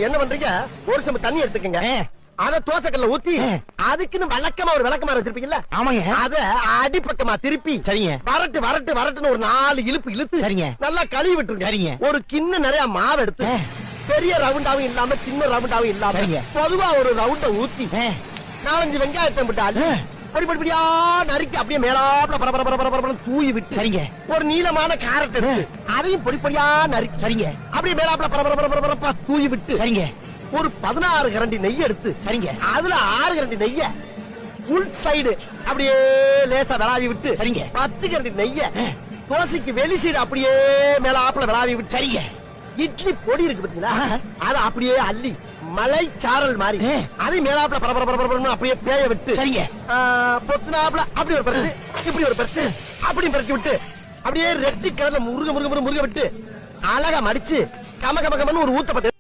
என்ன பண்றீங்க, ஒரு சம்பு தண்ணி எடுத்துக்கங்க, அத தோசைக்கல்ல ஊத்தி அதுக்குன்னு வழக்கமா ஒரு விளக்கமா வச்சிருப்பீங்கல்ல, ஆமாங்க, அத அடிப்பக்கமா திருப்பி சரிங்க, வரட்டு வரட்டு வரட்டுன்னு ஒரு 4 இழுப்பு இழுத்து சரிங்க, நல்லா கழுவி விட்டுருங்க. சரிங்க. ஒரு கிண்ண நிறைய மாவு எடுத்து பெரிய ரவுண்டாவும் இல்லாம சின்ன ரவுண்டாவும் இல்லாம பொதுவா ஒரு ரவுண்ட ஊத்தி 4-5 வெங்காயத்தை விட்டு அள்ளி படிப்படியா நறுக்கி அப்படியே மேலாப்ல பரபர தூவி விட்டு, சரிங்க, ஒரு நீளமான கேரட் எடுத்து அதையும் பொடிப்படியா நறுக்கி, சரிங்க, அப்படியே மேலாப்ல பரபர தூவி விட்டு, சரிங்க, ஒரு 16 கரண்டி நெய் எடுத்து, சரிங்க, அதுல 6 கரண்டி நெய்ய ஃபுல் சைடு அப்படியே லேசா விளாவி விட்டு, சரிங்க, 10 கரண்டி நெய்ய தோசைக்கு வெளி சைடு அப்படியே மேலாப்ல விளாவி விட்டு, சரிங்க, இட்லி பொடி இருக்கு பாத்தீங்களா, அத அப்படியே அள்ளி மலை சாரல் மாதிரி அதை மேலாப்ல பரபர அப்படியே பேய விட்டு, சரிங்க, பொத்துனாப்ல அப்படி ஒரு பரத்து இப்படி ஒரு பரத்து அப்படி பரத்தி விட்டு அப்படியே ரெட்டி கலர்ல முருக முருக முருக விட்டு அழகா மடிச்சு கம கம கமன்னு ஒரு ஊத்தப்பட்டு